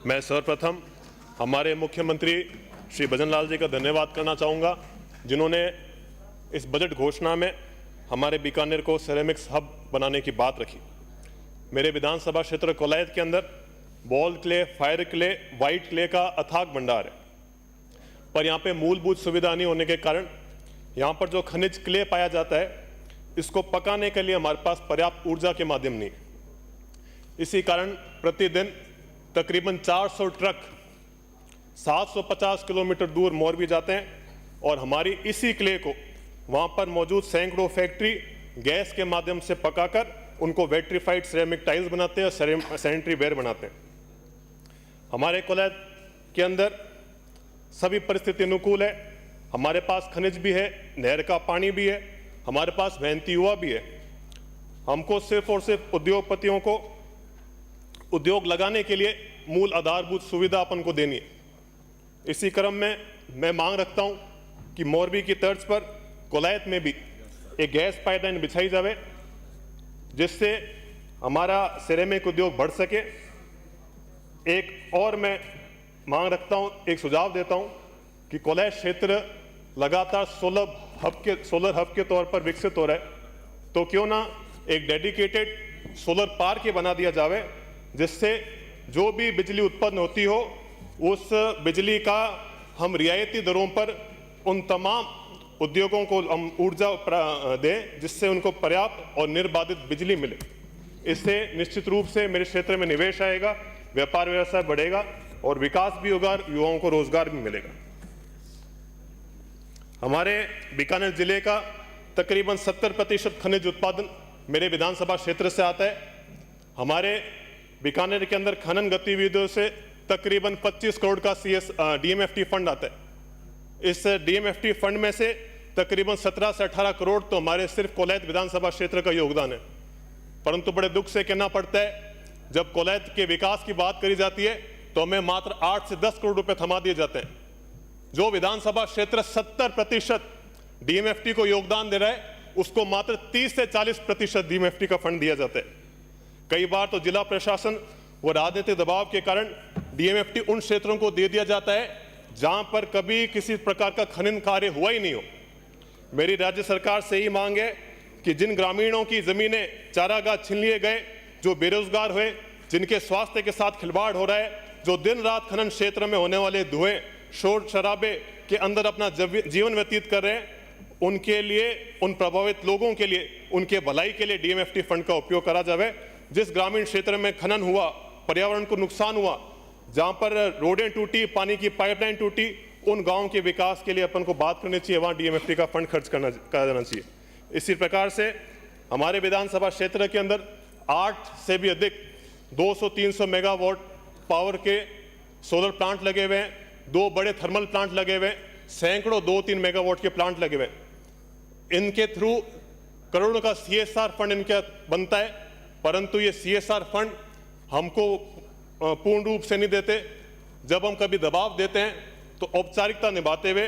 मैं सर्वप्रथम हमारे मुख्यमंत्री श्री भजनलाल जी का धन्यवाद करना चाहूँगा, जिन्होंने इस बजट घोषणा में हमारे बीकानेर को सेरेमिक्स हब बनाने की बात रखी। मेरे विधानसभा क्षेत्र कोलायत के अंदर ball clay, fire clay, white clay का अथाक भंडार है, पर यहाँ पे मूलभूत सुविधा नहीं होने के कारण यहाँ पर जो खनिज क्ले पाया जाता है, इसको पकाने के लिए हमारे पास पर्याप्त ऊर्जा के माध्यम नहीं। इसी कारण प्रतिदिन तकरीबन 400 ट्रक 750 किलोमीटर दूर मोरबी जाते हैं और हमारी इसी क्ले को वहाँ पर मौजूद सैकड़ों फैक्ट्री गैस के माध्यम से पकाकर उनको वेट्रीफाइड सिरेमिक टाइल्स बनाते हैं, सैनिटरी वेयर बनाते हैं। हमारे कोलायत के अंदर सभी परिस्थिति अनुकूल है। हमारे पास खनिज भी है, नहर का पानी भी है, हमारे पास मेहनती युवा भी है। हमको सिर्फ और सिर्फ उद्योगपतियों को उद्योग लगाने के लिए मूल आधारभूत सुविधा अपन को देनी है। इसी क्रम में मैं मांग रखता हूं कि मोरबी की तर्ज पर कोलायत में भी एक गैस पाइपलाइन बिछाई जाए, जिससे हमारा सिरेमिक उद्योग बढ़ सके। एक और मैं मांग रखता हूं, एक सुझाव देता हूं कि कोलायत क्षेत्र लगातार सोलर हब के तौर पर विकसित हो रहा है, तो क्यों ना एक डेडिकेटेड सोलर पार्क ही बना दिया जाए, जिससे जो भी बिजली उत्पन्न होती हो उस बिजली का हम रियायती दरों पर उन तमाम उद्योगों को हम ऊर्जा दें, जिससे उनको पर्याप्त और निर्बाधित बिजली मिले। इससे निश्चित रूप से मेरे क्षेत्र में निवेश आएगा, व्यापार व्यवसाय बढ़ेगा और विकास भी होगा, युवाओं को रोजगार भी मिलेगा। हमारे बीकानेर जिले का तकरीबन 70% खनिज उत्पादन मेरे विधानसभा क्षेत्र से आता है। हमारे बीकानेर के अंदर खनन गतिविधियों से तकरीबन 25 करोड़ का DMFT फंड आता है। इस DMFT फंड में से तकरीबन 17 से 18 करोड़ तो हमारे सिर्फ कोलायत विधानसभा क्षेत्र का योगदान है। परंतु बड़े दुख से कहना पड़ता है, जब कोलायत के विकास की बात करी जाती है तो हमें मात्र 8 से 10 करोड़ रुपए थमा दिए जाते हैं। जो विधानसभा क्षेत्र 70% DMFT को योगदान दे रहा है, उसको मात्र 30 से 40% DMFT का फंड दिया जाता है। कई बार तो जिला प्रशासन व राजनीतिक दबाव के कारण DMFT उन क्षेत्रों को दे दिया जाता है जहां पर कभी किसी प्रकार का खनन कार्य हुआ ही नहीं हो। मेरी राज्य सरकार से ही मांग है कि जिन ग्रामीणों की जमीनें चारागाह छीन लिए गए, जो बेरोजगार हुए, जिनके स्वास्थ्य के साथ खिलवाड़ हो रहा है, जो दिन रात खनन क्षेत्र में होने वाले धुएं, शोर शराबे के अंदर अपना जीवन व्यतीत कर रहे हैं, उनके लिए, उन प्रभावित लोगों के लिए, उनके भलाई के लिए DMFT फंड का उपयोग करा जाए। जिस ग्रामीण क्षेत्र में खनन हुआ, पर्यावरण को नुकसान हुआ, जहां पर रोडें टूटी, पानी की पाइपलाइन टूटी, उन गांवों के विकास के लिए अपन को बात करनी चाहिए, वहां DMFT का फंड खर्च करा जाना चाहिए। इसी प्रकार से हमारे विधानसभा क्षेत्र के अंदर 8 से भी अधिक 200-300 मेगावाट पावर के सोलर प्लांट लगे हुए हैं, 2 बड़े थर्मल प्लांट लगे हुए हैं, सैकड़ों 2-3 मेगावाट के प्लांट लगे हुए हैं। इनके थ्रू करोड़ों का CSR फंड इनका बनता है, परंतु ये CSR फंड हमको पूर्ण रूप से नहीं देते। जब हम कभी दबाव देते हैं तो औपचारिकता निभाते हुए,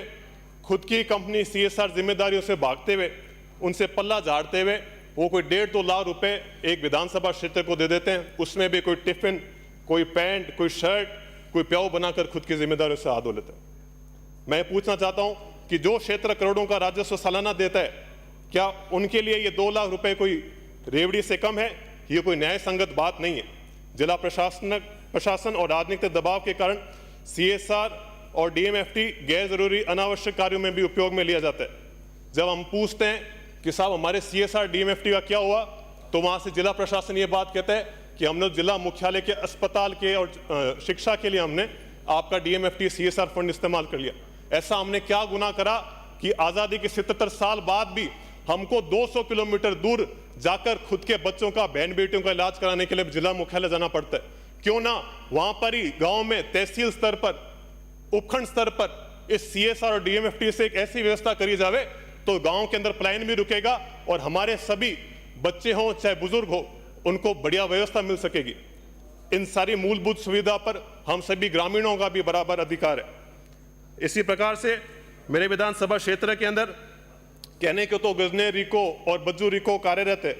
खुद की कंपनी CSR जिम्मेदारियों से भागते हुए, उनसे पल्ला झाड़ते हुए वो कोई 1.5-2 लाख रुपए एक विधानसभा क्षेत्र को दे देते हैं। उसमें भी कोई टिफिन, कोई पैंट, कोई शर्ट, कोई प्याऊ बनाकर खुद की जिम्मेदारियों से हाथ धो लेते हैं। मैं पूछना चाहता हूं कि जो क्षेत्र करोड़ों का राजस्व सालाना देता है, क्या उनके लिए ये 2 लाख रुपए कोई रेवड़ी से कम है? ये कोई न्याय संगत बात नहीं है। जिला प्रशासन और राजनीतिक दबाव के कारण CSR और DMFT गैर जरूरी अनावश्यक कार्यों में भी उपयोग में लिया जाता है। जब हम पूछते हैं कि साहब हमारे CSR DMFT का क्या हुआ, तो वहां से जिला प्रशासन ये बात कहता है कि हमने जिला मुख्यालय के अस्पताल के और शिक्षा के लिए हमने आपका DMFT CSR फंड इस्तेमाल कर लिया। ऐसा हमने क्या गुनाह करा कि आजादी के 77 साल बाद भी हमको 200 किलोमीटर दूर जाकर खुद के बच्चों का, बहन बेटियों का इलाज कराने के लिए जिला मुख्यालय जाना पड़ता है? क्यों ना वहां पर ही गांव में तहसील स्तर पर, उपखंड स्तर पर इस CSR और DMFT से एक ऐसी व्यवस्था करी जाए, तो गांव के अंदर पलायन भी रुकेगा और हमारे सभी बच्चे हों चाहे बुजुर्ग हो, उनको बढ़िया व्यवस्था मिल सकेगी। इन सारी मूलभूत सुविधा पर हम सभी ग्रामीणों का भी बराबर अधिकार है। इसी प्रकार से मेरे विधानसभा क्षेत्र के अंदर कहने को तो गजने रिको और बज्जू रिको कार्यरत है,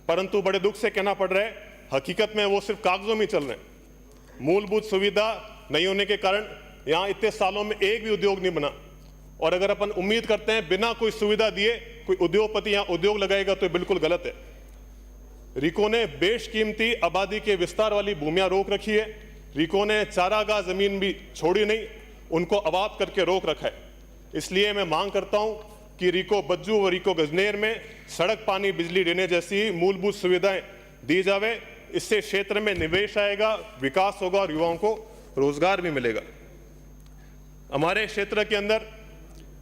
परंतु बड़े दुख से कहना पड़ रहा है, हकीकत में वो सिर्फ कागजों में चल रहे हैं। मूलभूत सुविधा नहीं होने के कारण यहाँ इतने सालों में एक भी उद्योग नहीं बना। और अगर अपन उम्मीद करते हैं बिना कोई सुविधा दिए कोई उद्योगपति यहाँ उद्योग लगाएगा तो बिल्कुल गलत है। रिको ने बेशकीमती आबादी के विस्तार वाली भूमियां रोक रखी है। रिको ने चारागाह जमीन भी छोड़ी नहीं, उनको आबाद करके रोक रखा है। इसलिए मैं मांग करता हूं कि रिको बज्जू व रिको गजनेर में सड़क, पानी, बिजली देने जैसी मूलभूत सुविधाएं दी जावे। इससे क्षेत्र में निवेश आएगा, विकास होगा और युवाओं को रोजगार भी मिलेगा। हमारे क्षेत्र के अंदर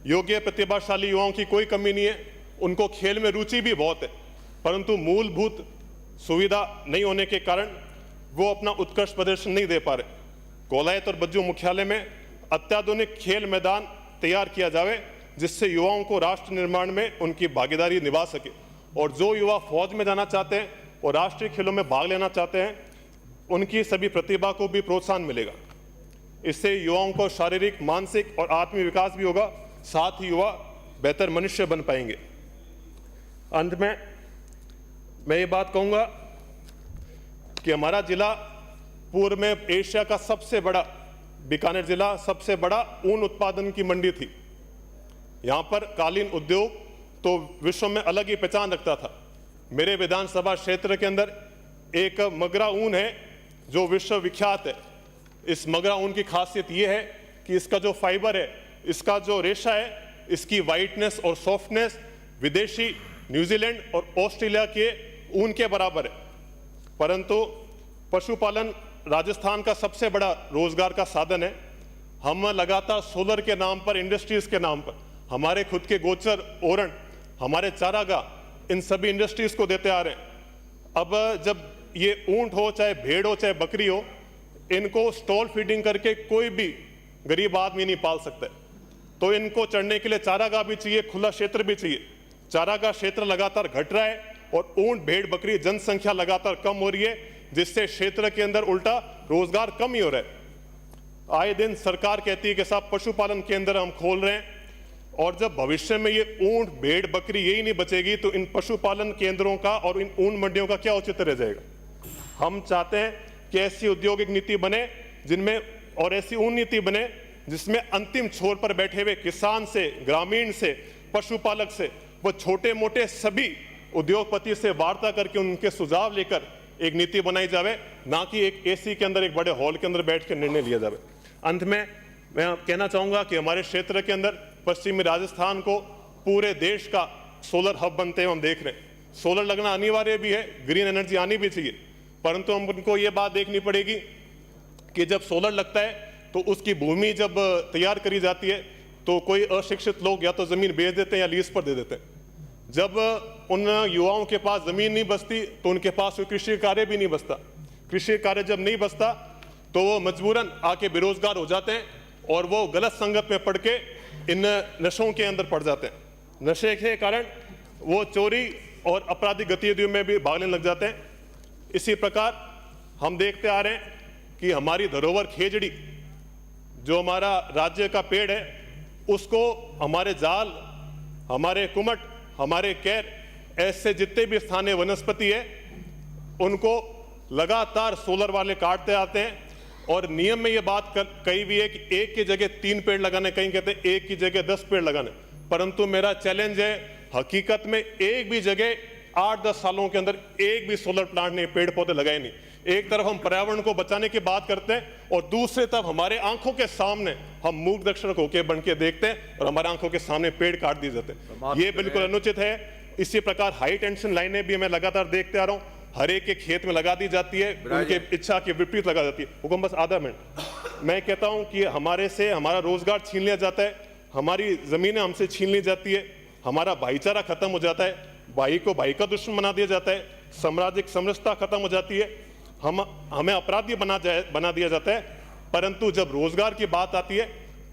योग्य प्रतिभाशाली युवाओं की कोई कमी नहीं है, उनको खेल में रुचि भी बहुत है, परंतु मूलभूत सुविधा नहीं होने के कारण वो अपना उत्कृष्ट प्रदर्शन नहीं दे पा रहे। कोलायत और बज्जू मुख्यालय में अत्याधुनिक खेल मैदान तैयार किया जावे, जिससे युवाओं को राष्ट्र निर्माण में उनकी भागीदारी निभा सके। और जो युवा फौज में जाना चाहते हैं और राष्ट्रीय खेलों में भाग लेना चाहते हैं, उनकी सभी प्रतिभा को भी प्रोत्साहन मिलेगा। इससे युवाओं को शारीरिक, मानसिक और आत्मिक विकास भी होगा, साथ ही युवा बेहतर मनुष्य बन पाएंगे। अंत में मैं ये बात कहूँगा कि हमारा जिला पूर्व में एशिया का सबसे बड़ा, बीकानेर जिला सबसे बड़ा ऊन उत्पादन की मंडी थी। यहाँ पर कालीन उद्योग तो विश्व में अलग ही पहचान रखता था। मेरे विधानसभा क्षेत्र के अंदर एक मगरा ऊन है जो विश्व विख्यात है। इस मगरा ऊन की खासियत ये है कि इसका जो फाइबर है, इसका जो रेशा है, इसकी वाइटनेस और सॉफ्टनेस विदेशी न्यूजीलैंड और ऑस्ट्रेलिया के ऊन के बराबर है। परंतु पशुपालन राजस्थान का सबसे बड़ा रोजगार का साधन है। हम लगातार सोलर के नाम पर, इंडस्ट्रीज के नाम पर हमारे खुद के गोचर, ओरण, हमारे चारागाह, इन सभी इंडस्ट्रीज को देते आ रहे हैं। अब जब ये ऊंट हो, चाहे भेड़ हो, चाहे बकरी हो, इनको स्टॉल फीडिंग करके कोई भी गरीब आदमी नहीं पाल सकता, तो इनको चढ़ने के लिए चारागाह भी चाहिए, खुला क्षेत्र भी चाहिए। चारागाह क्षेत्र लगातार घट रहा है और ऊंट, भेड़, बकरी जनसंख्या लगातार कम हो रही है, जिससे क्षेत्र के अंदर उल्टा रोजगार कम ही हो रहा है। आए दिन सरकार कहती है कि साहब पशुपालन केंद्र हम खोल रहे हैं, और जब भविष्य में ये ऊंट, भेड़, बकरी यही नहीं बचेगी तो इन पशुपालन केंद्रों का और इन ऊन मंडियों का क्या औचित्य रह जाएगा। हम चाहते हैं कि ऐसी औद्योगिक नीति बने जिनमें, और ऐसी ऊन नीति बने जिसमें अंतिम छोर पर बैठे हुए किसान से, ग्रामीण से, पशुपालक से, वो छोटे मोटे सभी उद्योगपति से वार्ता करके उनके सुझाव लेकर एक नीति बनाई जावे, ना कि एक एसी के अंदर, एक बड़े हॉल के अंदर बैठ कर निर्णय लिया जावे। अंत में मैं कहना चाहूंगा कि हमारे क्षेत्र के अंदर पश्चिमी राजस्थान को पूरे देश का सोलर हब बनते हुए हम देख रहे हैं। सोलर लगना अनिवार्य भी है, ग्रीन एनर्जी आनी भी चाहिए, परंतु हमको ये बात देखनी पड़ेगी कि जब सोलर लगता है तो उसकी भूमि जब तैयार करी जाती है तो कोई अशिक्षित लोग या तो जमीन बेच देते हैं या लीज पर दे देते हैं। जब उन युवाओं के पास जमीन नहीं बचती तो उनके पास कोई कृषि कार्य भी नहीं बचता। कृषि कार्य जब नहीं बचता तो वो मजबूरन आके बेरोजगार हो जाते हैं और वो गलत संगत में पड़ के इन नशों के अंदर पड़ जाते हैं। नशे के कारण वो चोरी और आपराधिक गतिविधियों में भी भागने लग जाते हैं। इसी प्रकार हम देखते आ रहे हैं कि हमारी धरोहर खेजड़ी, जो हमारा राज्य का पेड़ है, उसको हमारे जाल, हमारे कुमट, हमारे कैर, ऐसे जितने भी स्थानीय वनस्पति है, उनको लगातार सोलर वाले काटते आते हैं। और नियम में ये बात कही भी है कि एक की जगह 3 पेड़ लगाने, कहीं कहते हैं एक की जगह 10 पेड़ लगाने, परंतु मेरा चैलेंज है, हकीकत में एक भी जगह 8-10 सालों के अंदर एक भी सोलर प्लांट ने पेड़ पौधे लगाए नहीं। एक तरफ हम पर्यावरण को बचाने की बात करते हैं और दूसरी तरफ हमारे आंखों के सामने हम मूक दर्शक होकर बन के देखते हैं और हमारे आंखों के सामने पेड़ काट दिए जाते हैं। ये बिल्कुल अनुचित है। इसी प्रकार हाई टेंशन लाइनें भी मैं लगातार देखते आ रहा हूँ, हर एक के खेत में लगा दी जाती है, उनके इच्छा के विपरीत लगा जाती है। हुकुम बस आधा मिनट। मैं कहता हूं कि हमारे से हमारा रोजगार छीन लिया जाता है, हमारी जमीनें हमसे छीन ली जाती है, हमारा भाईचारा खत्म हो जाता है, भाई को भाई का दुश्मन बना दिया जाता है, सामाजिक समरसता खत्म हो जाती है, हमें अपराधी बना दिया जाता है। परंतु जब रोजगार की बात आती है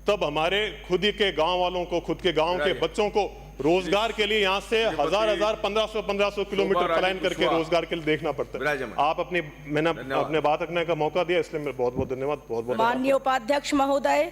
तब हमारे खुद ही के गांव वालों को, खुद के गांव के बच्चों को रोजगार के लिए यहाँ से हजार 1500 किलोमीटर पलायन करके रोजगार के लिए देखना पड़ता है। आप मैंने अपने बात रखने का मौका दिया, इसलिए मेरा बहुत बहुत धन्यवाद। बहुत बहुत माननीय उपाध्यक्ष महोदय।